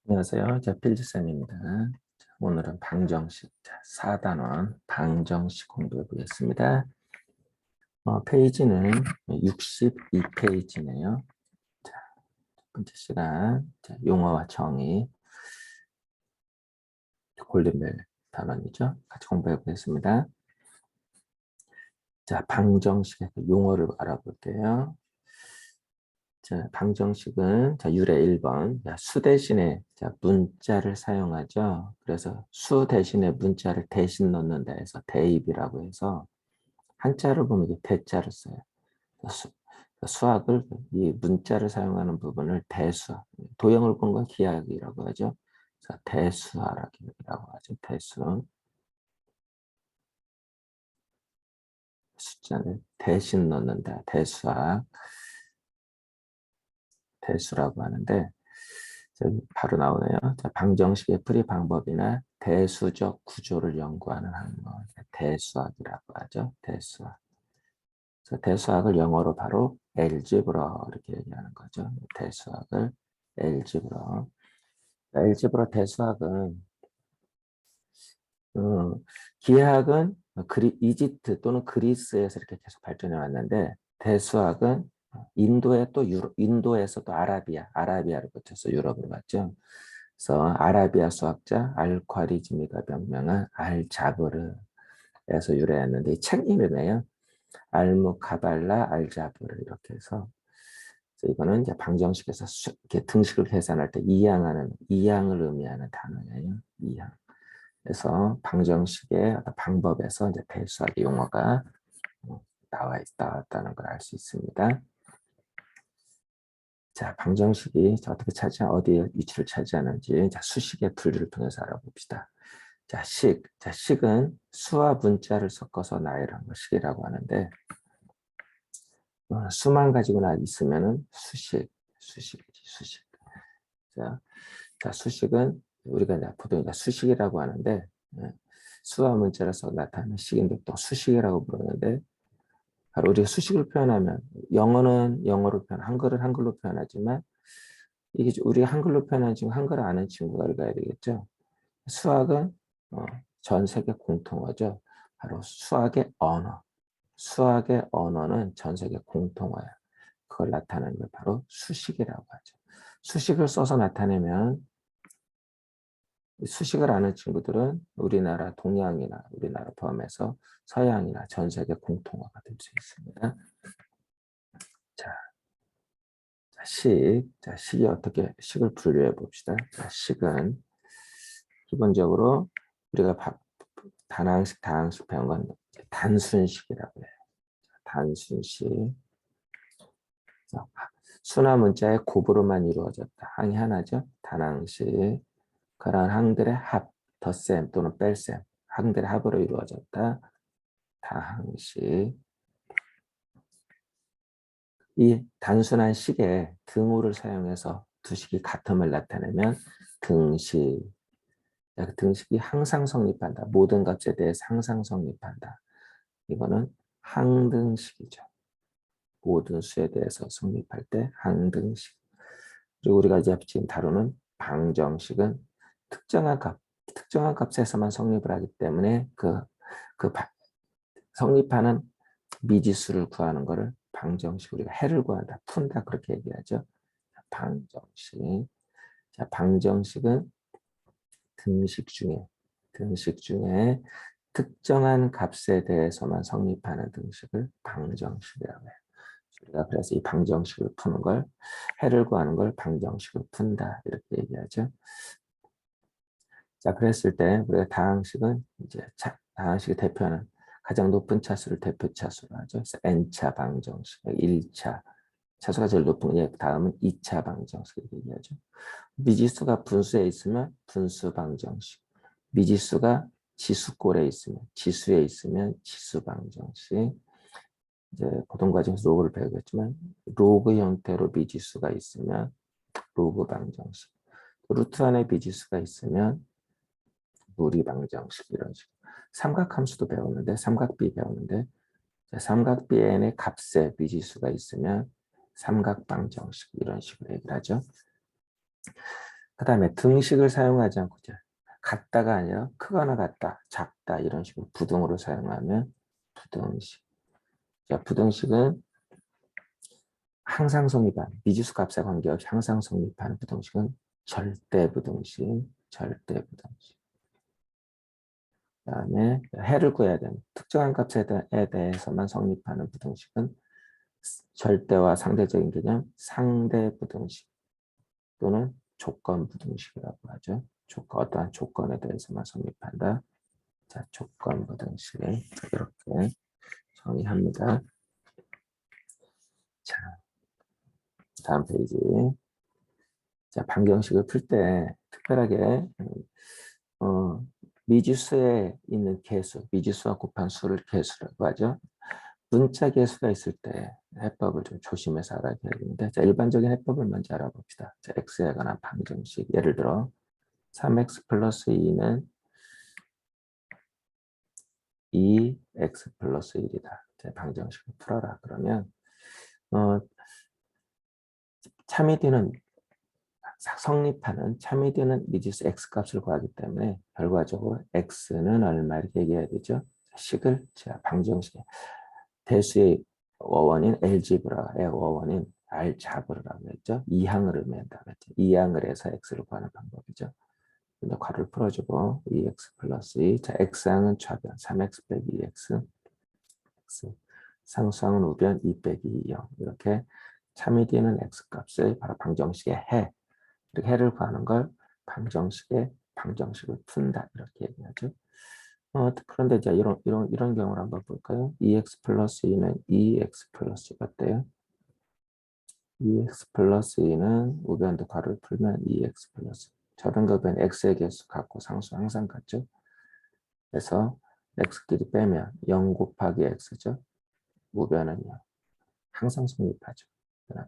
안녕하세요. 필즈쌤입니다. 오늘은 방정식 4단원 방정식 공부해 보겠습니다. 페이지는 62페이지네요. 첫 번째 시간 용어와 정의 골든벨 단원이죠. 같이 공부해 보겠습니다. 방정식의 용어를 알아볼게요. 방정식은 유래 1번 수 대신에 문자를 사용하죠. 그래서 수 대신에 문자를 대신 넣는다 해서 대입이라고 해서 한자를 보면 이게 대자를 써요. 수학을 이 문자를 사용하는 부분을 대수학, 도형을 본 건 기하학이라고 하죠. 그래서 대수학이라고 하죠. 대수. 숫자를 대신 넣는다. 대수학. 대수라고 하는데 바로 나오네요. 방정식의 풀이 방법이나 대수적 구조를 연구하는 학문, 대수학이라고 하죠. 대수학. 그래서 대수학을 영어로 바로 엘지브러 이렇게 얘기하는 거죠. 대수학을 엘지브러. 엘지브러 대수학은 기하학은 이집트 또는 그리스에서 이렇게 계속 발전해 왔는데 대수학은 인도에서 또 아라비아를 거쳐서 유럽으로 갔죠. 그래서 아라비아 수학자 알콰리즈미가 명명한 알자브르에서 유래했는데 이 책 이름이에요. 알무카발라 알자브르 이렇게 해서 이거는 이제 방정식에서 이렇게 등식을 계산할 때 이항을 의미하는 단어예요. 이항. 그래서 방정식의 방법에서 이제 대수학의 용어가 나왔다는 걸 알 수 있습니다. 방정식이 어떻게 어디에 위치를 차지하는지 수식의 분류를 통해서 알아봅시다. 식은 수와 문자를 섞어서 나열한 걸 식이라고 하는데 수만 가지고나 있으면은 수식이지 수식. 수식은 우리가 보통 수식이라고 하는데 수와 문자라서 나타나는 식인데 또 수식이라고 부르는데 바로 우리가 수식을 표현하면 영어는 영어로 한글은 한글로 표현하지만 이게 우리가 한글로 표현하는 지금 한글을 아는 친구가 읽어야 되겠죠. 수학은 전 세계 공통어죠. 바로 수학의 언어. 수학의 언어는 전 세계 공통어야. 그걸 나타내는 걸 바로 수식이라고 하죠. 수식을 써서 나타내면 수식을 아는 친구들은 우리나라 동양이나 우리나라 포함해서 서양이나 전 세계 공통어가 될 수 있습니다. 식이 어떻게 식을 분류해 봅시다. 식은 기본적으로 우리가 다항식 배운 건 단순식이라고 해요. 단순식. 수나 문자의 곱으로만 이루어졌다. 항이 하나죠. 단항식. 그러한 항들의 합, 덧셈 또는 뺄셈, 항들의 합으로 이루어졌다. 다항식. 이 단순한 식에 등호를 사용해서 두 식이 같음을 나타내면 등식. 등식이 항상 성립한다. 모든 값에 대해서 항상 성립한다. 이거는 항등식이죠. 모든 수에 대해서 성립할 때 항등식. 그리고 우리가 이제 지금 다루는 방정식은 특정한 값에서만 성립을 하기 때문에 그 성립하는 미지수를 구하는 것을 방정식, 우리가 해를 구한다, 푼다 그렇게 얘기하죠. 방정식. 방정식은 등식 중에 특정한 값에 대해서만 성립하는 등식을 방정식이라고 해요. 우리가 그래서 이 방정식을 푸는 걸, 해를 구하는 걸 방정식을 푼다 이렇게 얘기하죠. 그랬을 때 우리가 다항식은 이제 다항식의 대표하는 가장 높은 차수를 대표 차수로 하죠. 그래서 n차 방정식, 1차 차수가 제일 높은 게 다음은 2차 방정식 얘기하죠. 미지수가 분수에 있으면 분수 방정식, 미지수가 지수꼴에 있으면 지수에 있으면 지수 방정식. 이제 고등 과정에서 로그를 배우겠지만 로그 형태로 미지수가 있으면 로그 방정식, 루트 안에 미지수가 있으면 무리 방정식 이런 식으로. 삼각함수도 배웠는데 삼각비 배웠는데 삼각비 n의 값에 미지수가 있으면 삼각방정식 이런 식으로 얘기를 하죠. 그 다음에 등식을 사용하지 않고 이제 같다가 아니라 크거나 같다, 작다 이런 식으로 부등으로 사용하면 부등식. 자, 부등식은 항상 성립한 미지수 값에 관계없이 항상 성립하는 부등식은 절대 부등식, 절대 부등식. 그다음에 해를 구해야 되는 특정한 값에 대해서만 성립하는 부등식은 절대와 상대적인 개념 상대 부등식 또는 조건 부등식이라고 하죠. 어떠한 조건에 대해서만 성립한다. 자, 조건 부등식을 이렇게 정의합니다. 자, 다음 페이지. 자, 방정식을 풀 때 특별하게 미지수에 있는 개수, 미지수와 곱한 수를 개수라고 하죠. 문자 개수가 있을 때 해법을 좀 조심해서 알아야 되는데, 자, 일반적인 해법을 먼저 알아봅시다. 자, x에 관한 방정식. 예를 들어 3x 플러스 2는 2x 플러스 1이다. 자, 방정식을 풀어라. 그러면 참이되는 성립하는 참이되는 미지수 x 값을 구하기 때문에 결과적으로 x는 얼마 이렇게 얘기해야 되죠. 식을 제가 방정식에 대수의 어원인 알지브라의 어원인 알자브라고 했죠. 이항을 의미한다고 했죠. 이항을 해서 x를 구하는 방법이죠. 근데 괄호를 풀어주고 2x 플러스 2. 자, x항은 좌변 3x 빼기 2x, x 상수항은 우변 2 빼기 2, 0. 이렇게 참이되는 x 값을 바로 방정식의 해, 이렇게 해를 구하는 걸 방정식을 푼다 이렇게 얘기하죠. 그런데 이제 이런 경우를 한번 볼까요? 2x 플러스 2는 2x 플러스 2가 어때요? 2x 플러스 2는 우변도 괄호를 풀면 2x 플러스 2. 저등급은 x의 개수 같고 상수 항상 같죠? 그래서 x끼리 빼면 0 곱하기 x죠. 우변은요. 항상 성립하죠.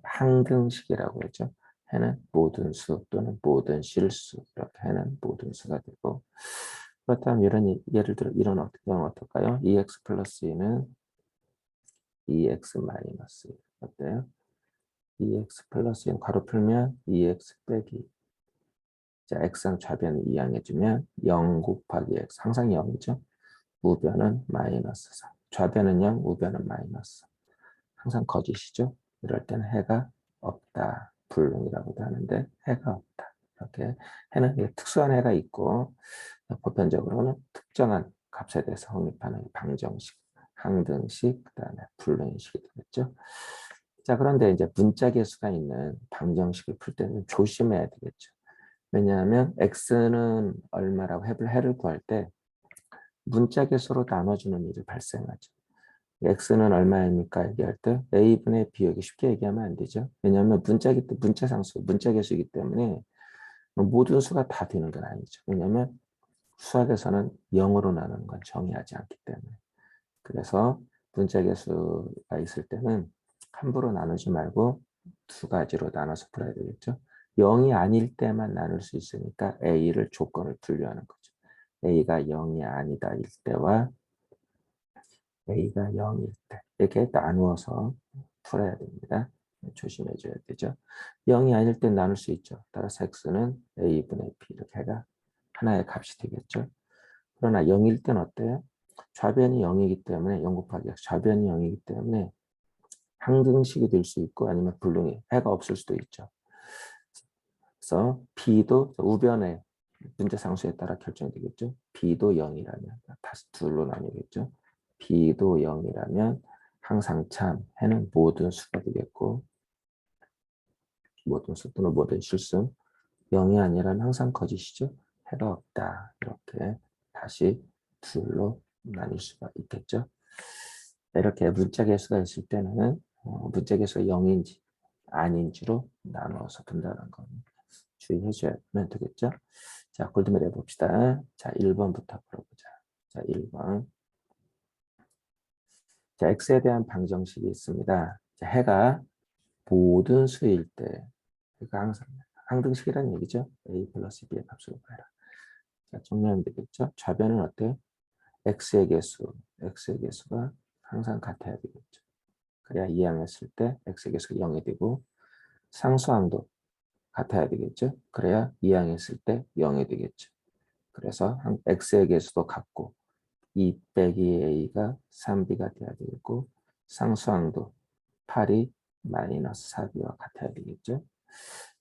항등식이라고 했죠. 해는 모든 수 또는 모든 실수, 이렇게 해는 모든 수가 되고, 그렇다면 예를 들어 이런 경우 어떨까요? 2x 플러스 2는 2x 마이너스 1. 어때요? 2x 플러스 2는 괄호 풀면 2x 빼기, 자, x항 좌변을 이항해주면 0 곱하기 x, 항상 0이죠. 우변은 마이너스 4. 좌변은 0, 우변은 마이너스 4. 항상 거짓이죠. 이럴 때는 해가 없다. 불능이라고도 하는데 해가 없다. 이렇게 해는 특수한 해가 있고 보편적으로는 특정한 값에 대해서 성립하는 방정식, 항등식, 그다음에 불능식이 되겠죠. 자, 그런데 이제 문자 개수가 있는 방정식을 풀 때는 조심해야 되겠죠. 왜냐하면 x는 얼마라고 해를 구할 때 문자 개수로 나눠주는 일이 발생하죠. x는 얼마입니까? 얘기할 때 a분의 b, 여기 쉽게 얘기하면 안 되죠. 왜냐하면 문자 상수, 문자 개수이기 때문에 모든 수가 다 되는 건 아니죠. 왜냐하면 수학에서는 0으로 나누는 건 정의하지 않기 때문에. 그래서 문자 개수가 있을 때는 함부로 나누지 말고 두 가지로 나눠서 풀어야 되겠죠. 0이 아닐 때만 나눌 수 있으니까 a를 조건을 분류하는 거죠. a가 0이 아니다 일 때와 a가 0일 때 이렇게 나누어서 풀어야 됩니다. 조심해 줘야 되죠. 0이 아닐 때 나눌 수 있죠. 따라서 x는 a분의 b 이렇게 해가 하나의 값이 되겠죠. 그러나 0일 때는 어때요? 좌변이 0이기 때문에 0 곱하기 x, 좌변이 0이기 때문에 항등식이 될 수 있고 아니면 불능이 해가 없을 수도 있죠. 그래서 b도 우변의 문제 상수에 따라 결정되겠죠. b도 0이라면 다시 둘로 나뉘겠죠. b도 0이라면 항상 참, 해는 모든 수가 되겠고 모든 수 또는 모든 실수, 0이 아니라면 항상 거짓이죠. 해가 없다. 이렇게 다시 둘로 나뉠 수가 있겠죠. 이렇게 문자 개수가 있을 때는 문자 개수가 0인지 아닌지로 나누어서 푼다는 거 주의해 주면 되겠죠. 자, 골드멜 해봅시다. 자, 1번부터 풀어보자. 자, 1번. 자, x에 대한 방정식이 있습니다. 자, 해가 모든 수일 때, 그러니까 항상 항등식이라는 얘기죠. a 플러스 b의 값을 구해라. 자, 정리하면 되겠죠. 좌변은 어때요? x의 개수가 항상 같아야 되겠죠. 그래야 이항했을 때 x의 개수가 0이 되고 상수항도 같아야 되겠죠. 그래야 이항했을 때 0이 되겠죠. 그래서 x의 개수도 같고 2 빼기 a가 3b가 돼야 되겠고 상수항도 8이 마이너스 4b와 같아야 되겠죠.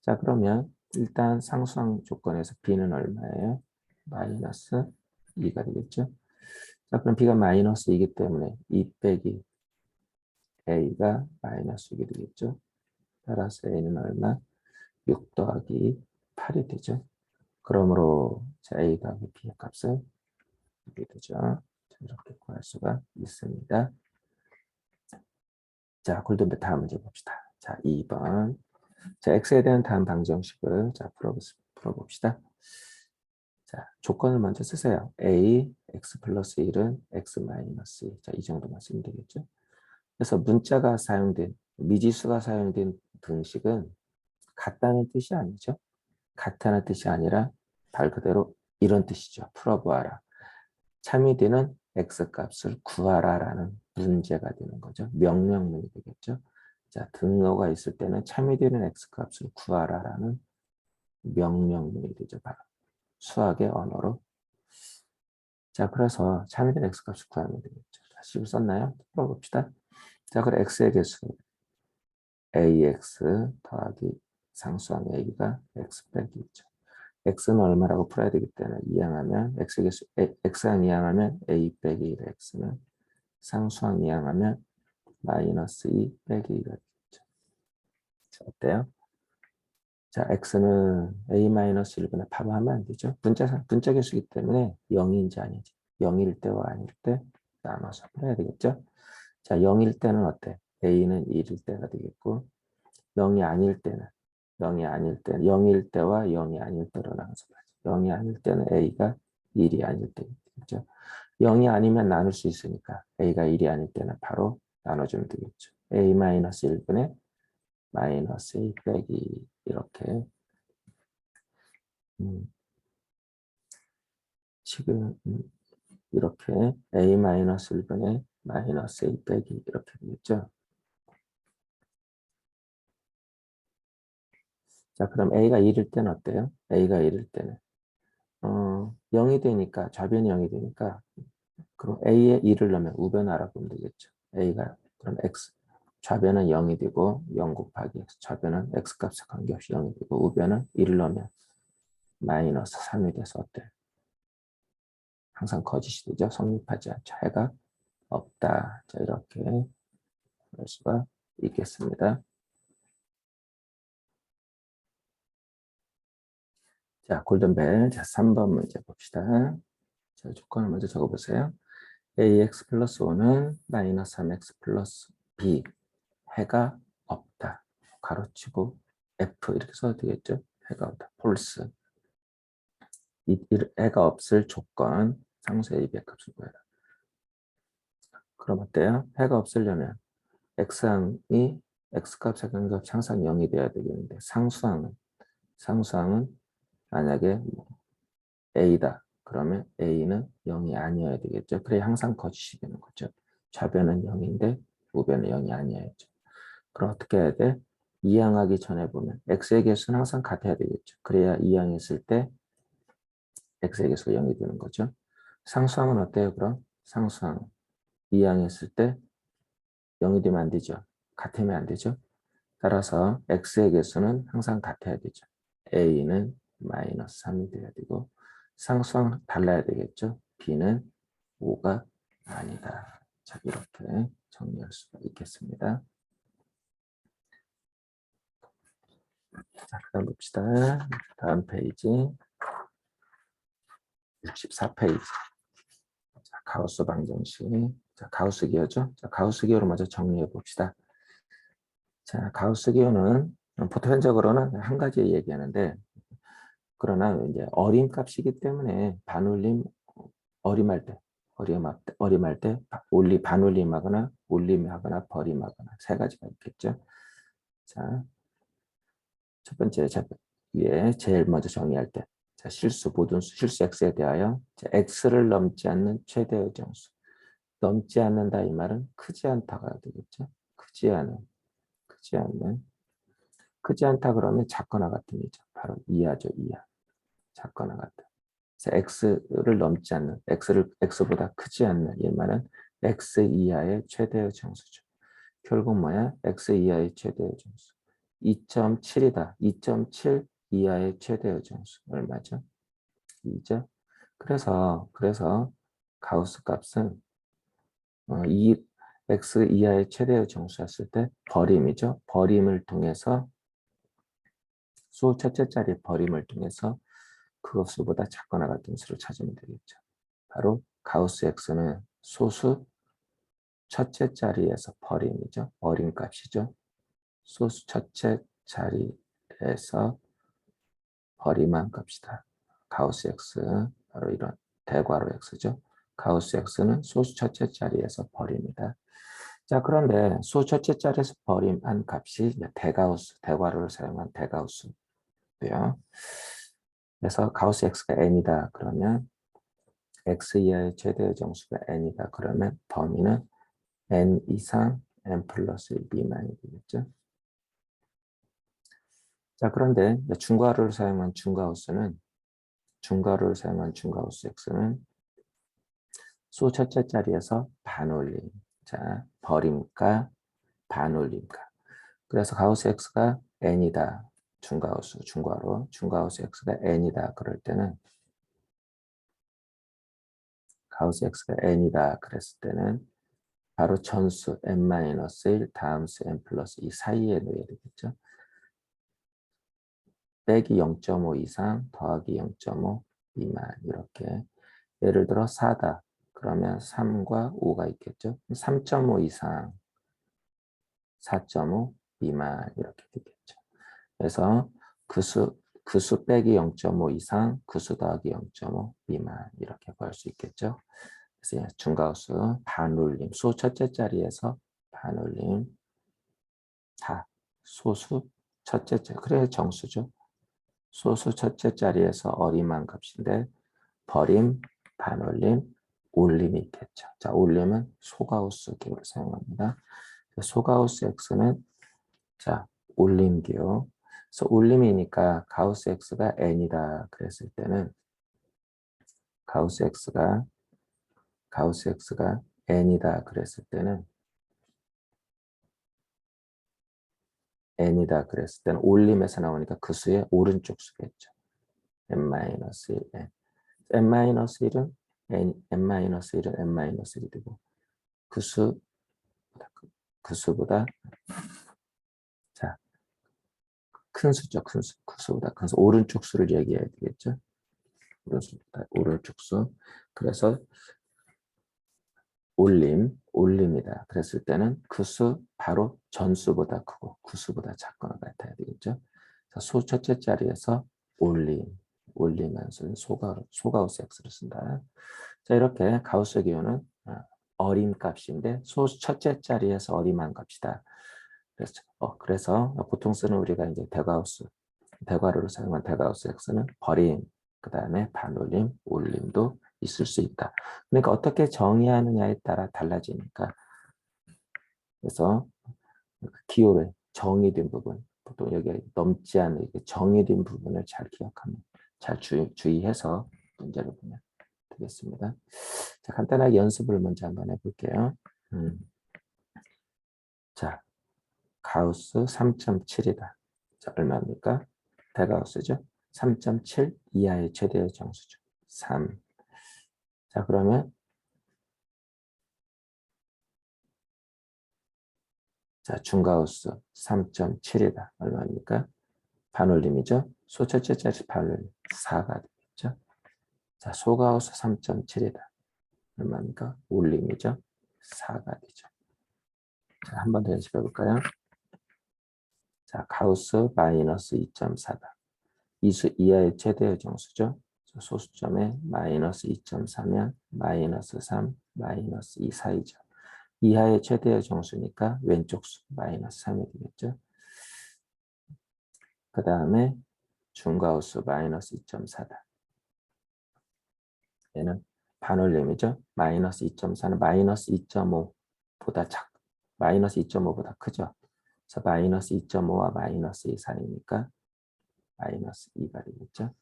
자, 그러면 일단 상수항 조건에서 b는 얼마예요? 마이너스 2가 되겠죠. 자, 그럼 b가 마이너스 2이기 때문에 2 빼기 a가 마이너스 6이 되겠죠. 따라서 a는 얼마? 6 더하기 8이 되죠. 그러므로 자, a 더하기 b의 값은 이렇게 되죠. 자, 이렇게 구할 수가 있습니다. 자, 골든벨 다음 문제 봅시다. 자, 2번. 자, x에 대한 다음 방정식을 자, 풀어봅시다. 자, 조건을 먼저 쓰세요. a, x 플러스 1은 x 마이너스 2. 자, 이 정도만 쓰면 되겠죠. 그래서 문자가 사용된, 미지수가 사용된 등식은 같다는 뜻이 아니죠. 같다는 뜻이 아니라 말 그대로 이런 뜻이죠. 풀어보아라. 참이되는 x값을 구하라라는 문제가 되는 거죠. 명령문이 되겠죠. 자, 등호가 있을 때는 참이되는 x값을 구하라라는 명령문이 되죠. 바로 수학의 언어로. 자, 그래서 참이되는 x값을 구하면 되겠죠. 자, 식을 썼나요? 풀어봅시다. 자, 그럼 x의 개수 ax 더하기 상수항 a가 x 빼기 2죠. x는 얼마라고 풀어야 되기 때문에 이항하면 x의 개수 x항 이항하면 a 빼기 1의 x는 상수항 이항하면 마이너스 2 빼기 2가 되겠죠. 자, 어때요? 자, x는 a-1분의 바로 하면 안 되죠. 분자 개수이기 때문에 0인지 아닌지 0일 때와 아닐 때 나눠서 풀어야 되겠죠. 자, 0일 때는 어때? a는 1일 때가 되겠고 0이 아닐 때는 0일 때와 0이 아닐 때로 나눠서 봐야죠. 0이 아닐 때는 a가 1이 아닐 때겠죠. 0이 아니면 나눌 수 있으니까 a가 1이 아닐 때는 바로 나눠주면 되겠죠. a-1분의 마이너스 2 빼기 이렇게 지금 이렇게 a-1분의 마이너스 2 빼기 이렇게 되겠죠. 자, 그럼 a가 1일 때는 어때요? a가 1일 때는 0이 되니까 좌변이 0이 되니까 그럼 a에 1을 넣으면 우변 알아보면 되겠죠. a가 그럼 x 좌변은 0이 되고 0 곱하기 x 좌변은 x값에 관계없이 0이 되고 우변은 1을 넣으면 마이너스 3이 돼서 어때? 항상 거짓이 되죠. 성립하지 않죠. 해가 없다. 자, 이렇게 볼 수가 있겠습니다. 자, 골든벨. 자, 3번 문제 봅시다. 자, 조건을 먼저 적어보세요. ax 플러스 5는 마이너스 3x 플러스 b 해가 없다. 가로치고 F 이렇게 써도 되겠죠? 해가 없다. 폴스. 해가 없을 조건 상수의 A의 값을 구해라. 그럼 어때요? 해가 없으려면 X항이 X값의 관계없이 항상 0이 돼야 되겠는데 상수항은 만약에 A다. 그러면 A는 0이 아니어야 되겠죠. 그래야 항상 거짓이 되는 거죠. 좌변은 0인데 우변은 0이 아니어야죠. 그럼 어떻게 해야 돼? 이항하기 전에 보면 x의 개수는 항상 같아야 되겠죠. 그래야 이항했을 때 x의 개수가 0이 되는 거죠. 상수항은 어때요? 그럼 상수항 이항했을 때 0이 되면 안 되죠. 같으면 안 되죠. 따라서 x의 개수는 항상 같아야 되죠. a는 마이너스 3이 돼야 되고 상수항 달라야 되겠죠. b는 5가 아니다. 자, 이렇게 정리할 수가 있겠습니다. 자, 그다음 봅시다. 다음 페이지 64페이지. 자, 가우스 방정식. 자, 가우스 기호죠. 자, 가우스 기호를 먼저 정리해 봅시다. 자, 가우스 기호는 보편적으로는 한 가지 얘기하는데 그러나 이제 어림값이기 때문에 반올림 어림할 때 어림할 때 반올림하거나 올림하거나 버림하거나 세 가지가 있겠죠. 자, 첫 번째 위에 제일 먼저 정의할 때 자, 실수 보존수 실수 x에 대하여 자, x를 넘지 않는 최대의 정수 넘지 않는다 이 말은 크지 않다가 되겠죠. 크지 않는 크지 않다 그러면 작거나 같음이죠. 바로 이하죠, 이하. 작거나 같다. 그래서 x를 넘지 않는, x보다 크지 않는 이 말은 x 이하의 최대의 정수죠. 결국 뭐야? x 이하의 최대의 정수. 2.7이다. 2.7 이하의 최대의 정수. 얼마죠? 2죠. 그래서 가우스 값은 이 x 이하의 최대의 정수였을 때 버림이죠. 버림을 통해서 수 첫째 자리 버림을 통해서 그것보다 작거나 같은 수를 찾으면 되겠죠. 바로 가우스 x는 소수 첫째 자리에서 버림이죠. 어림값이죠. 소수 첫째 자리에서 버림한 값이다. 가우스 x 바로 이런 대괄호 x죠. 가우스 x는 소수 첫째 자리에서 버림이다. 자, 그런데 소 첫째 자리에서 버림한 값이 대가우스, 대괄호를 사용한 대가우스고요. 그래서 가우스 x가 n이다 그러면 x 이하의 최대의 정수가 n이다 그러면 범위는 n 이상 n 플러스 1 미만이 되겠죠. 자, 그런데 중괄호를 사용한 중가우스는 x는 수 첫째 자리에서 반올림. 자, 버림가, 반올림가. 그래서 가우스 x가 n이다. 중가우스 x가 n이다. 그럴 때는 가우스 x가 n이다. 그랬을 때는 바로 전수 n-1 다음 수 n 플러스 2 사이에 놓여야 되겠죠. 빼기 0.5 이상 더하기 0.5 미만 이렇게 예를 들어 4다. 그러면 3과 5가 있겠죠. 3.5 이상 4.5 미만 이렇게 되겠죠. 그래서 그수 빼기 0.5 이상 그수 더하기 0.5 미만 이렇게 구할 수 있겠죠. 그래서 중가우스 반올림 수 첫째 자리에서 반올림 다 소수 첫째 자리 그래 정수죠. 소수 첫째 자리에서 어림한 값인데 버림, 반올림, 올림이 있겠죠. 자, 올림은 소가우스 기호를 사용합니다. 소가우스 x는 자 올림 기호. 그래서 올림이니까 가우스 x가 n이다 그랬을 때는 가우스 x가 n이다 그랬을 때는 올림에서 나오니까 그 수의 오른쪽 수겠죠. n-1 n. n-1은 n-1은 n-1이 되고 그수보다 자, 큰 수죠. 큰 수. 그수보다 큰 수. 오른쪽 수를 얘기해야 되겠죠. 오른쪽 수. 그래서 올림이다. 그랬을 때는 그 수 바로 전수보다 크고 구수보다 작거나 같아야 되겠죠. 수 첫째 자리에서 올림한 수는 소가우스 x를 쓴다. 자, 이렇게 가우스 기호는 어림 값인데 소 첫째 자리에서 어림한 값이다. 그래서 보통 쓰는 우리가 이제 대괄호를 사용한 대가우스 x는 버림, 그 다음에 반올림, 올림도 있을 수 있다. 그러니까 어떻게 정의하느냐에 따라 달라지니까. 그래서 기호를 정의된 부분, 보통 여기 넘지 않는 정의된 부분을 잘 기억하면, 잘 주의해서 문제를 보면 되겠습니다. 자, 간단하게 연습을 먼저 한번 해볼게요. 자, 가우스 3.7이다. 자, 얼마입니까? 대가우스죠? 3.7 이하의 최대의 정수죠. 3. 자, 그러면 자, 중가우스 3.7이다. 얼마입니까? 반올림이죠? 소 첫째 자리 반올림 4가 되겠죠? 자, 소가우스 3.7이다. 얼마입니까? 올림이죠? 4가 되죠. 자, 한 번 더 연습해 볼까요? 자, 가우스 마이너스 2.4다. 이수 이하의 최대의 정수죠? 소수점에 마이너스 2.4면 마이너스 3, 마이너스 2 사이죠. 이하의 최대의 정수니까 왼쪽 수 마이너스 3이 되겠죠. 그 다음에 중가우스 마이너스 2.4다. 얘는 반올림이죠. 마이너스 2.4는 마이너스 2.5보다 마이너스 2.5보다 크죠. 그래서 마이너스 2.5와 마이너스 2 사이니까 마이너스 2가 되겠죠.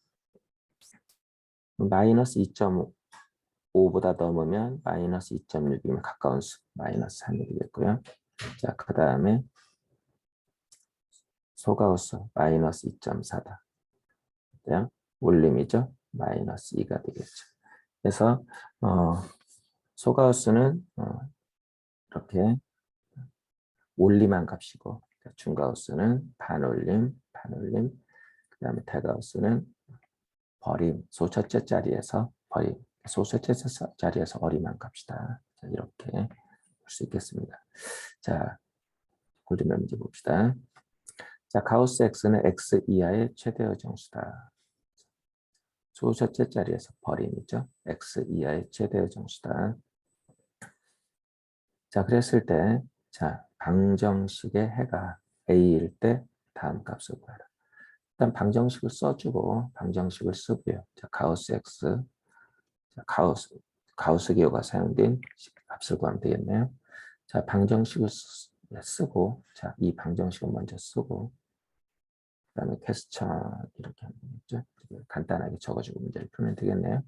마이너스 2.5보다 넘으면 마이너스 2.6이면 가까운 수 마이너스 3이 되겠고요. 자, 그 다음에 소가우스 마이너스 2.4다. 올림이죠. 마이너스 2가 되겠죠. 그래서 소가우스는 이렇게 올림한 값이고 중가우스는 반올림, 그 다음에 대가우스는 버림, 소 첫째 자리에서 버림, 소 셋째 자리에서 어림한 값이다. 자, 이렇게 볼 수 있겠습니다. 자, 고리면 문제 봅시다. 자, 가우스 x는 x 이하의 최대의 정수다. 소 첫째 자리에서 버림이죠. x 이하의 최대의 정수다. 자, 그랬을 때, 자, 방정식의 해가 a일 때 다음 값을 구하라. 일단 방정식을 써주고 방정식을 쓰고요. 자, 가우스 x, 자, 가우스 기호가 사용된 값을 구하면 되겠네요. 자, 방정식을 쓰고, 자, 이 방정식을 먼저 쓰고, 그 다음에 퀘스천 이렇게 하면 되겠죠. 간단하게 적어주고 문제를 풀면 되겠네요.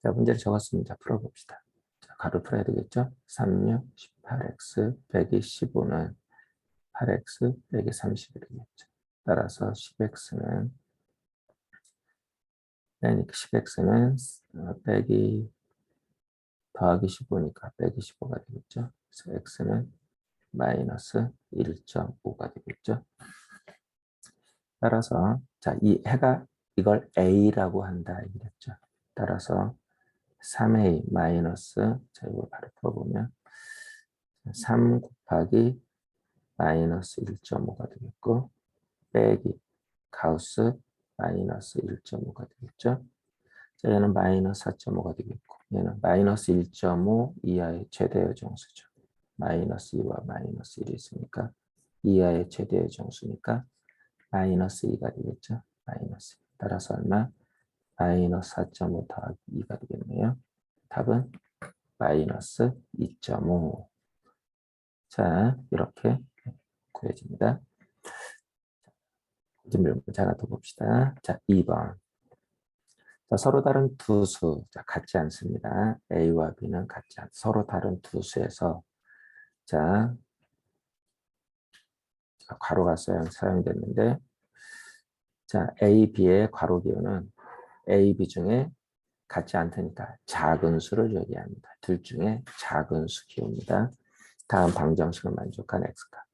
자, 문제를 적었습니다. 풀어봅시다. 자, 가로 풀어야 되겠죠. 3, 6, 18x 빼기 15는 8x 빼기 30이 되겠죠. 따라서 10x는 빼기 더하기 15니까 빼기 15가 되겠죠. 그래서 x는 마이너스 1.5가 되겠죠. 따라서 자, 이 해가 이걸 a라고 한다 이랬죠. 따라서 3a 마이너스, 자, 이걸 바로 풀어보면 3 곱하기 마이너스 1.5가 되겠고 빼기 가우스 마이너스 1.5가 되겠죠. 자, 얘는 마이너스 4.5가 되겠고 얘는 마이너스 1.5 이하의 최대의 정수죠. 마이너스 2와 마이너스 1이 있으니까 이하의 최대의 정수니까 마이너스 2가 되겠죠. 마이너스 2. 따라서 얼마? 마이너스 4.5 더하기 2가 되겠네요. 답은 마이너스 2.5. 자, 이렇게 구해집니다. 문제 하나 더 봅시다. 자, 2번. 자, 서로 다른 두 수, 자, 같지 않습니다. A와 B는 같지 않습니다. 서로 다른 두 수에서, 자, 괄호가 사용됐는데, 자, A, B의 괄호 기호는 A, B 중에 같지 않다니까 작은 수를 얘기합니다. 둘 중에 작은 수 기호입니다. 다음 방정식을 만족한 X가.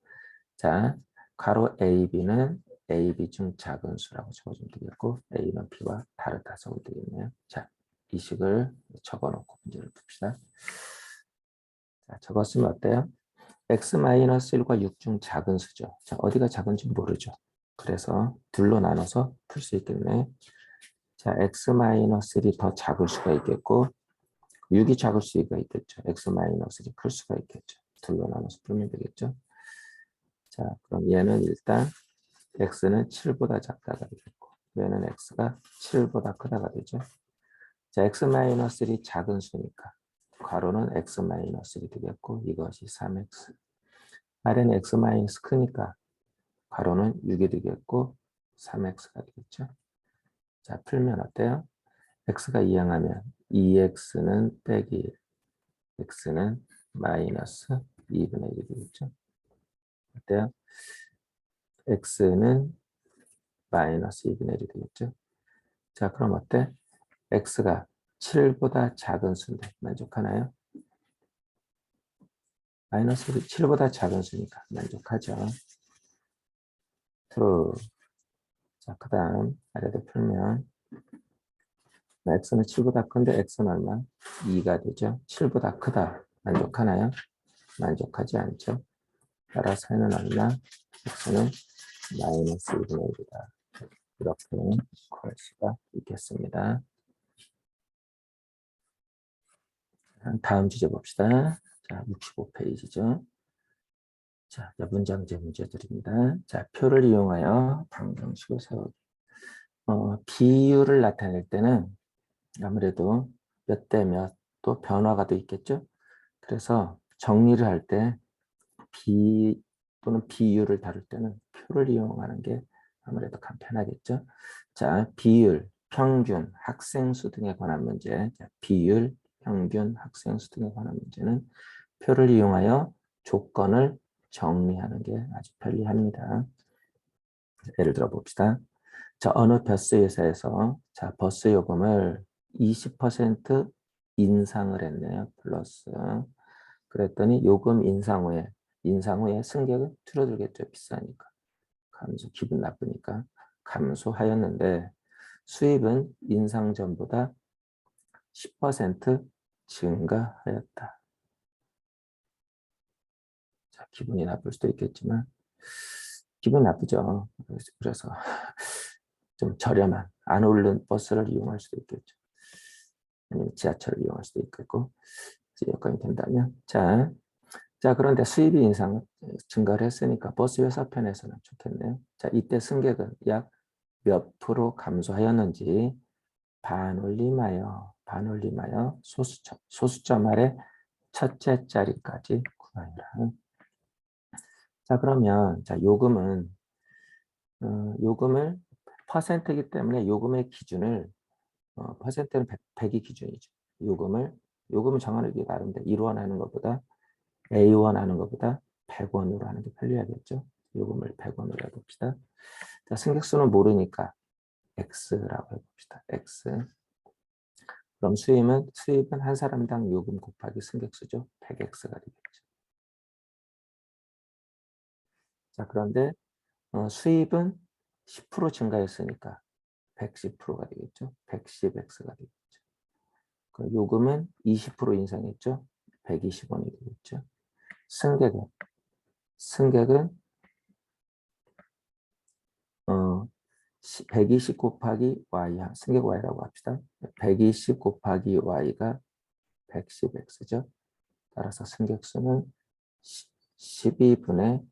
자, 괄호 A, B는 A, B 중 작은 수라고 적어주면 되겠고 A는 B와 다르다 적어도 되겠네요. 자, 이 식을 적어놓고 문제를 풉시다. 자, 적었으면 어때요? X-1과 6 중 작은 수죠. 자, 어디가 작은지 모르죠. 그래서 둘로 나눠서 풀 수 있겠네. 자, X-1이 더 작을 수가 있겠고 6이 작을 수가 있겠죠. X-1이 클 수가 있겠죠. 둘로 나눠서 풀면 되겠죠. 자, 그럼 얘는 일단 x는 7보다 작다가 되겠고 얘는 x가 7보다 크다가 되죠. 자, x-1이 작은 수니까 괄호는 x-1이 되겠고 이것이 3x. 아래는 x- 크니까 괄호는 6이 되겠고 3x가 되겠죠. 자, 풀면 어때요? x가 이항하면 2x는 빼기 1, x는 마이너스 2분의 1이 되겠죠. 어때요? x는 마이너스 2분의 1이 되겠죠. 자, 그럼 어때? x가 7보다 작은 수인데 만족하나요? 마이너스 7보다 작은 수니까 만족하죠. true. 자, 그 다음 아래로 풀면 x는 7보다 큰데 x는 얼마? 2가 되죠. 7보다 크다. 만족하나요? 만족하지 않죠. 따라서 해는 얼마? x는 마이너스 2분의 1이다. 이렇게 구할 수가 있겠습니다. 다음 주제 봅시다. 자, 65페이지죠. 자, 문장제 문제들입니다. 자, 표를 이용하여 방정식을 세우기. 비율을 나타낼 때는 아무래도 몇 대 몇 또 변화가 또 있겠죠. 그래서 정리를 할 때 또는 비율을 다룰 때는 표를 이용하는 게 아무래도 간편하겠죠. 자, 비율, 평균, 학생 수 등에 관한 문제. 자, 비율, 평균, 학생 수 등에 관한 문제는 표를 이용하여 조건을 정리하는 게 아주 편리합니다. 예를 들어 봅시다. 자, 어느 버스 회사에서 자, 버스 요금을 20% 인상을 했네요. 플러스. 그랬더니 요금 인상 후에 승객은 줄어들겠죠. 비싸니까. 기분 나쁘니까. 감소하였는데 수입은 인상 전보다 10% 증가하였다. 자, 기분이 나쁠 수도 있겠지만 기분 나쁘죠. 그래서 좀 저렴한 안 오르는 버스를 이용할 수도 있겠죠. 아니면 지하철을 이용할 수도 있겠고 여건이 된다면 자 그런데 수입이 증가를 했으니까 버스 회사 편에서는 좋겠네요. 자 이때 승객은 약 몇 프로 감소하였는지 반올림하여 소수점 아래 첫째 자리까지 구하여라. 자 그러면 자 요금을 퍼센트이기 때문에 요금의 기준을 퍼센트는 100이 기준이죠. 요금을 정하기 나름대로 1원 하는 것보다 A1 하는 것보다 100원으로 하는 게 편리하겠죠. 요금을 100원으로 해봅시다. 자, 승객수는 모르니까 X라고 해봅시다. X. 그럼 수입은 한 사람당 요금 곱하기 승객수죠. 100X가 되겠죠. 자, 그런데 수입은 10% 증가했으니까 110%가 되겠죠. 110X가 되겠죠. 요금은 20% 인상했죠. 120원이 되겠죠. 승객은 120 곱하기 y, 승객 y라고 합시다. 120 곱하기 y가 110x죠. 따라서 승객수는 12분의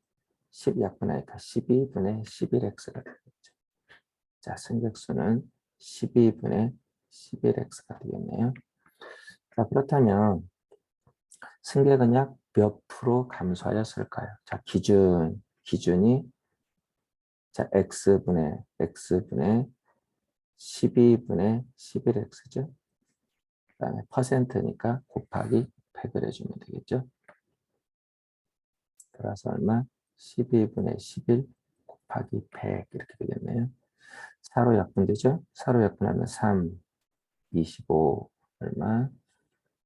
10약분하니까 12분의 11x가 되겠죠. 자, 승객수는 12분의 11x가 되겠네요. 자, 그렇다면 승객은 약 몇 프로 감소하였을까요? 자, 기준이 자, x분의 12분의 11x죠. 그 다음에 퍼센트니까 곱하기 100을 해주면 되겠죠. 따라서 얼마? 12분의 11 곱하기 100 이렇게 되겠네요. 4로 약분되죠. 4로 약분하면 3, 25 얼마?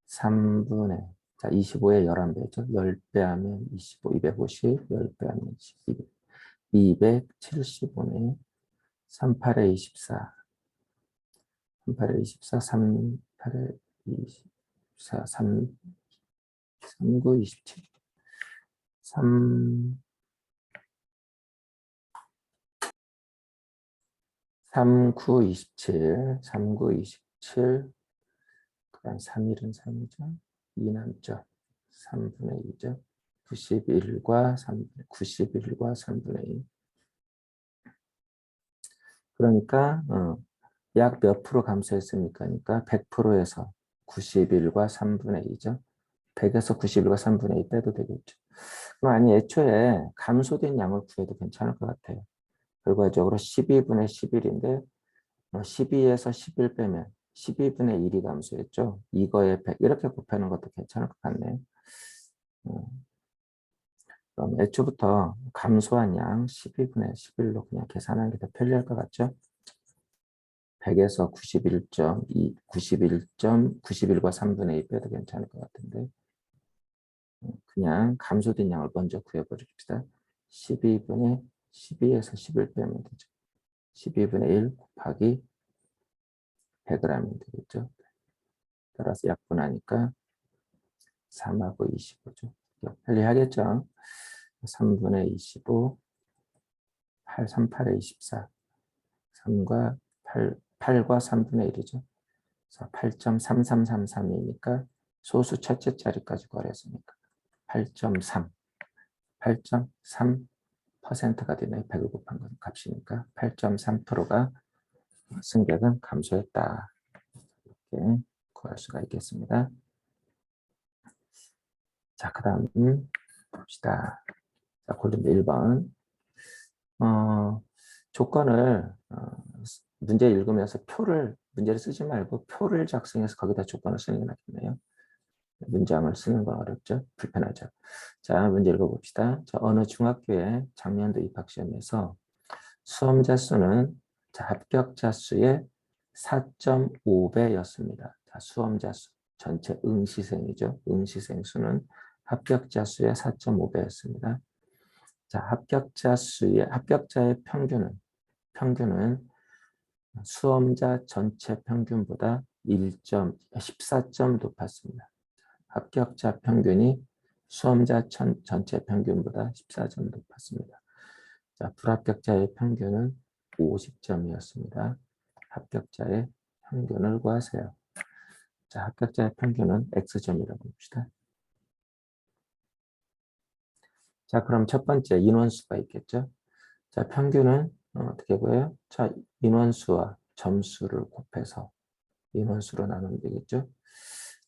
3분의 자 25의 11배죠. 10배 하면 25, 250, 10배 하면 275네. 38에 24, 38에 24, 38에 24, 39, 27, 3, 39, 27, 39, 27, 그다음 3일은 3이죠. 2 남죠. 3분의 2죠. 91과 3분의 2. 그러니까 약 몇 프로 감소했습니까? 그러니까 100%에서 91과 3분의 2죠. 100에서 91과 3분의 2 빼도 되겠죠. 그럼 아니 애초에 감소된 양을 구해도 괜찮을 것 같아요. 결과적으로 12분의 11인데 12에서 11 빼면 12분의 1이 감소했죠. 이거에 100 이렇게 곱하는 것도 괜찮을 것 같네요. 그럼 애초부터 감소한 양 12분의 11로 그냥 계산하는 게 더 편리할 것 같죠. 100에서 91.2, 91과 3분의 2 빼도 괜찮을 것 같은데 그냥 감소된 양을 먼저 구해버립시다. 12에서 11 빼면 되죠. 12분의 1 곱하기 100을 하면 되겠죠. 따라서 약분하니까 3하고 25죠. 편리하겠죠. 3분의 25, 8, 38에 24, 3과 8과 3분의 1이죠. 8.3333이니까 소수 첫째 자리까지 구하랬으니까 8.3, 8.3%가 되네. 100을 곱한 건 값이니까 8.3%가 승객은 감소했다. 이렇게 구할 수가 있겠습니다. 자, 그 다음 봅시다. 자, 골든 1번. 조건을 문제 읽으면서 문제를 쓰지 말고 표를 작성해서 거기다 조건을 쓰는 게 낫겠네요. 문장을 쓰는 건 어렵죠? 불편하죠? 자, 문제 읽어봅시다. 자, 어느 중학교에 작년도 입학시험에서 수험자 수는 자, 합격자 수의 4.5배였습니다. 자, 수험자 수, 전체 응시생이죠. 응시생 수는 합격자 수의 4.5배였습니다. 자, 합격자의 평균은 수험자 전체 평균보다 14점 높았습니다. 합격자 평균이 수험자 전체 평균보다 14점 높았습니다. 자, 불합격자의 평균은 50점이었습니다. 합격자의 평균을 구하세요. 자, 합격자의 평균은 X점이라고 봅시다. 자, 그럼 첫 번째 인원수가 있겠죠? 자, 평균은 어떻게 보여요? 자, 인원수와 점수를 곱해서 인원수로 나누면 되겠죠?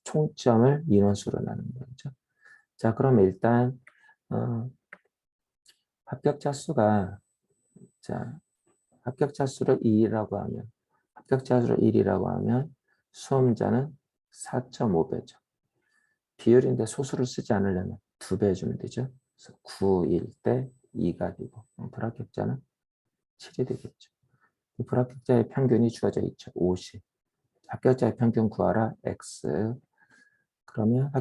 총점을 인원수로 나누면 되겠죠? 자, 그럼 일단 합격자 수가 자, 합격자 수를 1이라고 하면 수험자는 4.5배죠. 비율인데 소수를 쓰지 않으려면 2배 해주면 되죠. 그래서 9일 때 2가 되고 불합격자는 7이 되겠죠. 불합격자의 평균이 주어져 있죠. 50. 합격자의 평균 구하라. X. 그러면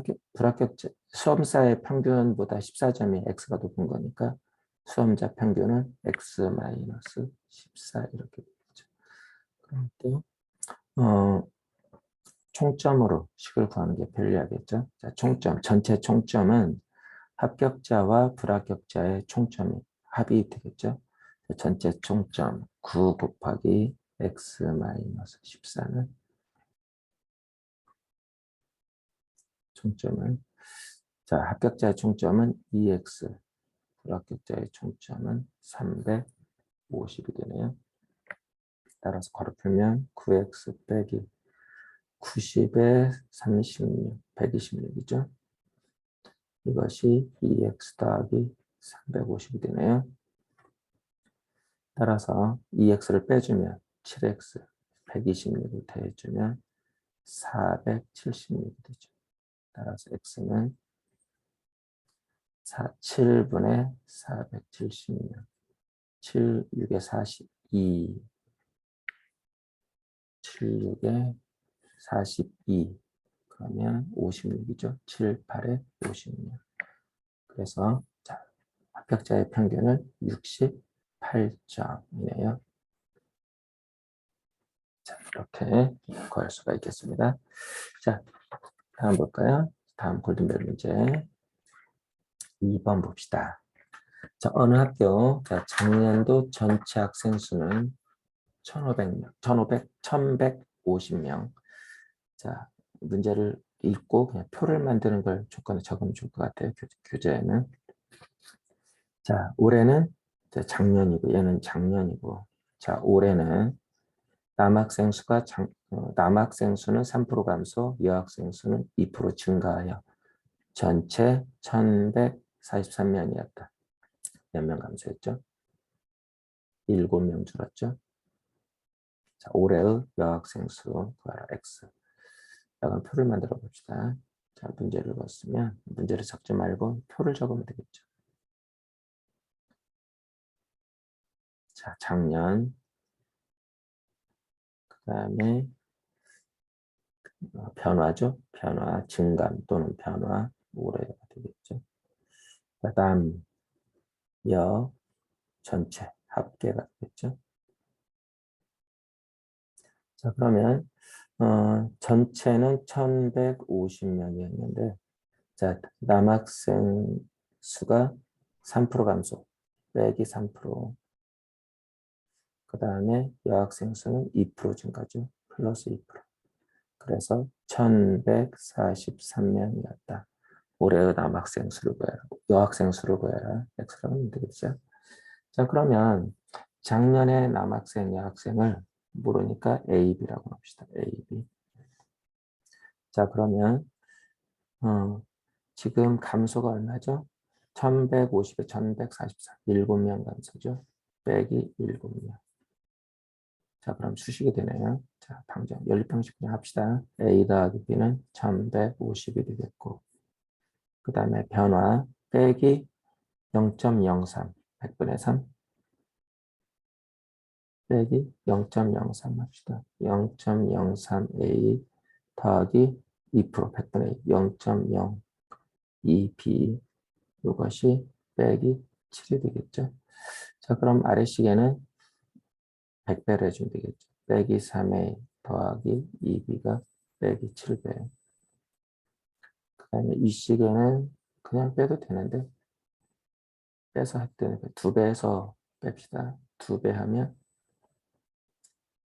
수험사의 평균보다 14점이 X가 높은 거니까 수험자 평균은 X-14 이렇게 되겠죠. 그럼 또 총점으로 식을 구하는 게 편리하겠죠. 자, 전체 총점은 합격자와 불합격자의 총점이 합이 되겠죠. 전체 총점 9 곱하기 X-14는 총점은 자, 합격자의 총점은 2X, 불합격자의 총점은 350이 되네요. 따라서 괄호 풀면 9X 빼기 90에 36, 126이죠. 이것이 2X 더하기 350이 되네요. 따라서 2X를 빼주면 7X, 126을 더해주면 476이 되죠. 따라서 X는 7분의 476, 7, 6에 42, 7, 6에 42, 그러면 56이죠. 7, 8에 56. 그래서 자, 합격자의 평균은 68점이네요. 자, 이렇게 구할 수가 있겠습니다. 자, 다음 볼까요? 다음 골든벨 문제 2번 봅시다. 자, 어느 학교 자, 작년도 전체 학생 수는 1,500명, 1,150명. 자, 문제를 읽고 그냥 표를 만드는 걸 조건에 적으면 좋을 것 같아요. 교재에는. 자, 올해는 작년이고 얘는 작년이고 자, 올해는 남학생 수는 3% 감소, 여학생 수는 2% 증가하여 전체 1,143명이었다. 몇 명 감소했죠? 7명 줄었죠? 자, 올해의 여학생 수 구하라 X. 자, 그럼 표를 만들어 봅시다. 자, 문제를 봤으면 문제를 적지 말고 표를 적으면 되겠죠. 자, 작년 그 다음에 변화죠. 변화, 증감 또는 변화, 올해가 되겠죠. 그 다음 여, 전체, 합계가 되겠죠. 자, 그러면 전체는 1,150명이었는데 자, 남학생 수가 3% 감소, 빼기 3%. 그 다음에 여학생 수는 2% 증가죠. 플러스 2%. 그래서 1,143명이었다. 올해의 남학생 수를 구해라. 여학생 수를 구해라. X라고 하면 되겠죠. 자, 그러면 작년에 남학생, 여학생을 모르니까 A, B라고 합시다. A, B. 자, 그러면 지금 감소가 얼마죠? 1150에 1144. 7명 감소죠. 빼기 7명. 자, 그럼 수식이 되네요. 자, 방정. 연립방식 그냥 합시다. A 더하기 B는 1150이 되겠고, 그 다음에 변화 빼기 0.03. 100분의 3 빼기 0.03 합시다. 0.03A 더하기 2% 100분의 0.02B 이것이 빼기 7이 되겠죠. 자, 그럼 아래식에는 100배를 해주면 되겠죠. 빼기 3A 더하기 2B가 빼기 7배. 그 다음에 위식에는 그냥 빼도 되는데 빼서 했더니 2배에서 뺍시다. 2배 하면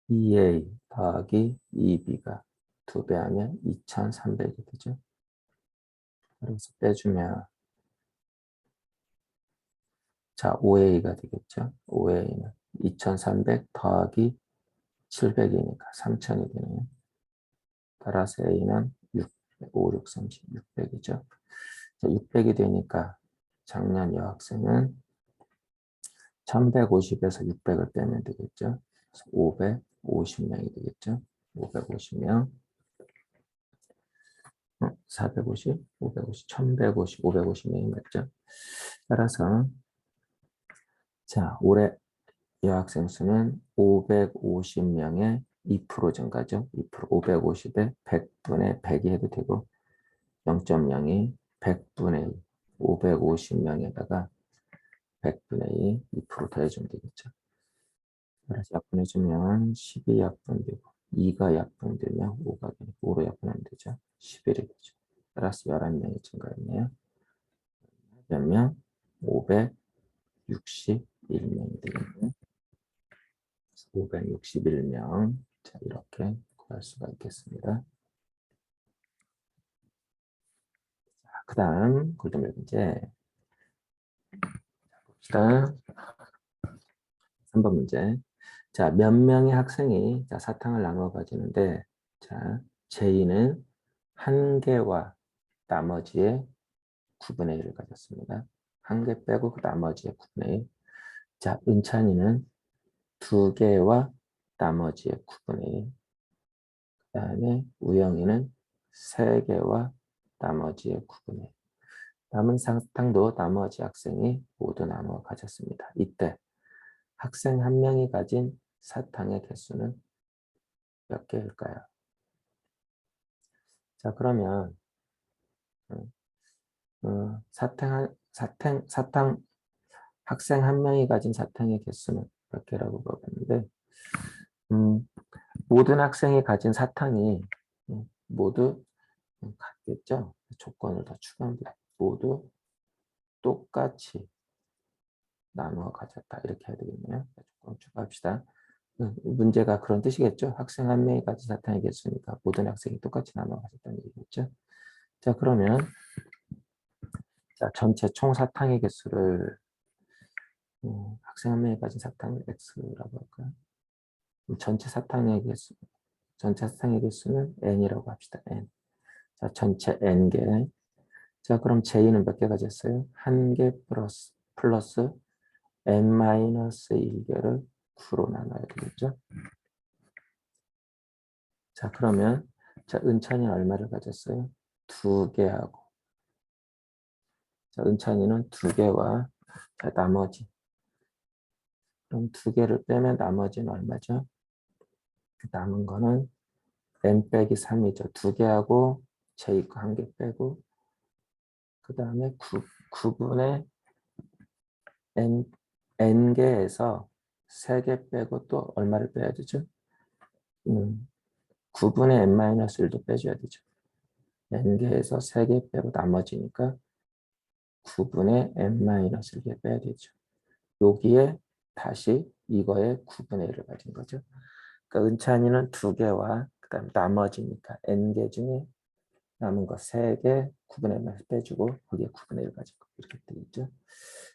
2A 더하기 2B가 2배 하면 2300이 되죠. 그래서 빼주면 자 5A가 되겠죠. 5A는 2300 더하기 700이니까 3000이 되네요. 따라서 A는 6, 5, 6, 30, 600이죠. 600이 되니까 작년 여학생은 1150에서 600을 빼면 되겠죠. 550명이 되겠죠. 550명, 450, 550, 1150, 550명이 맞죠. 따라서 자 올해 여학생 수는 550명의 2% 증가죠. 2%, 550에 100분의 100이 해도 되고 0.0이 100분의 2, 550명에다가 100분의 2% 더해주면 되겠죠. 그래서 약분해주면 12 약분되고 2가 약분되면 5가 되고 5로 약분하면 되죠. 11이 되죠. 따라서 11명이 증가했네요. 몇 명? 561명이 되겠네요. 561명. 자, 이렇게 구할 수가 있겠습니다. 그 다음 골든벨 문제 봅시다. 3번 문제. 자, 몇 명의 학생이 자, 사탕을 나눠 가지는데 자, 제이는 한 개와 나머지의 9분의 1을 가졌습니다. 한 개 빼고 그 나머지의 9분의 1. 자, 은찬이는 두 개와 나머지의 9분의 1. 그 다음에 우영이는 세 개와 나머지의 9분의 1. 남은 사탕도 나머지 학생이 모두 나누어 가졌습니다. 이때 학생 한 명이 가진 사탕의 개수는 몇 개일까요? 자, 그러면 사탕 학생 한 명이 가진 사탕의 개수는 몇 개라고 물어봤는데 모든 학생이 가진 사탕이 모두 같겠죠? 조건을 더 추가하면 모두 똑같이 나누어 가졌다 이렇게 해야 되겠네요. 조건 추가합시다. 문제가 그런 뜻이겠죠. 학생 한 명이 가진 사탕의 개수니까 모든 학생이 똑같이 나눠 가졌다는 얘기겠죠. 자, 그러면 자, 전체 총 사탕의 개수를 학생 한 명이 가진 사탕을 x라고 할까요? 전체 사탕의 개수는 n이라고 합시다. n. 자, 전체 n개. 자, 그럼 j는 몇 개 가졌어요? 한 개 플러스 n-1개를 9로 나눠야 되겠죠? 자, 그러면 자, 은찬이는 얼마를 가졌어요? 2개하고. 자, 은찬이는 2개와 자, 나머지. 그럼 2개를 빼면 나머지는 얼마죠? 남은 거는 n 빼기 3이죠. 2개하고 j 거 1개 빼고 그 다음에 9분의 n개에서 3개 빼고 또 얼마를 빼야 되죠? 9분의 n-1도 빼줘야 되죠. n개에서 3개 빼고 나머지니까 9분의 n-1개 빼야 되죠. 여기에 다시 이거에 9분의 1을 가진 거죠. 그러니까 은찬이는 2개와 그 다음 나머지니까 n개 중에 남은 거 3개 9분의 1을 빼주고 거기에 9분의 1 가진 거 이렇게 되겠죠.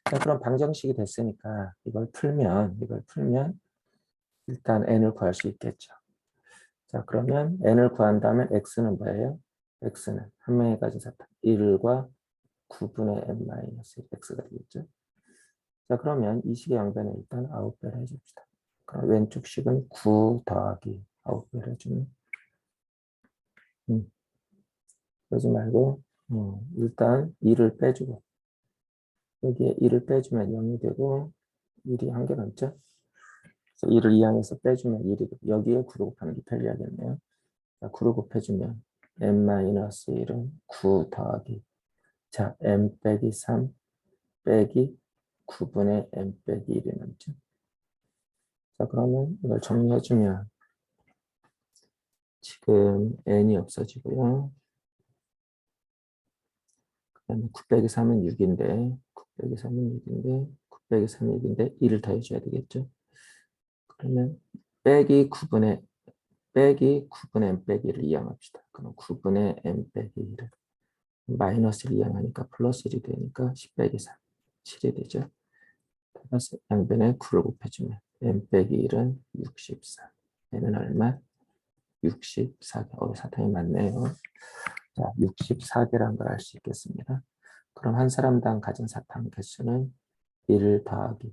자, 그럼 방정식이 됐으니까 이걸 풀면 일단 n을 구할 수 있겠죠. 자, 그러면 n을 구한다면 x는 뭐예요? x는 한 명이 가진 사탕 1과 9분의 n-x가 되겠죠. 자, 그러면 이 식의 양변에 일단 9배를 해줍시다. 그럼 왼쪽 식은 9 더하기 9배를 해주면 그러지 말고 일단 2를 빼주고 여기에 2를 빼주면 0이 되고 1이 한 개 남죠. 그래서 2를 이 항에서 빼주면 1이 되고 여기에 9를 곱하는 게 편리하겠네요. 자, 9를 곱해주면 n-1은 9 더하기 자 n 빼기 3 빼기 9분의 n 빼기 1이 남죠. 자, 그러면 이걸 정리해주면 지금 n이 없어지고요. 그 다음에 9 빼기 3은 6인데 9 빼기 3은 6인데 9 빼기 3은 6인데 1을 더해줘야 되겠죠. 그러면 빼기 9분의 n 빼기 1을 이항합시다. 그럼 9분의 n 빼기 1을 마이너스를 이항하니까 플러스 1이 되니까 10 빼기 3 7이 되죠. 플러스 양변에 9를 곱해주면 n 빼기 1은 64. n은 얼마? 64개. 사탕이 많네요. 자, 64개라는 걸 알 수 있겠습니다. 그럼 한 사람당 가진 사탕 개수는 1 더하기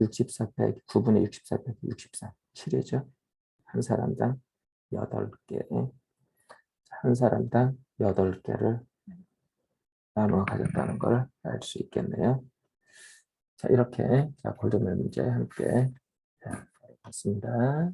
64 빼기 9분의 64 빼기 64. 7이죠. 한 사람당 8개. 한 사람당 8개를 나누어 가졌다는 걸 알 수 있겠네요. 자, 이렇게 골드벨 문제 함께 봤습니다.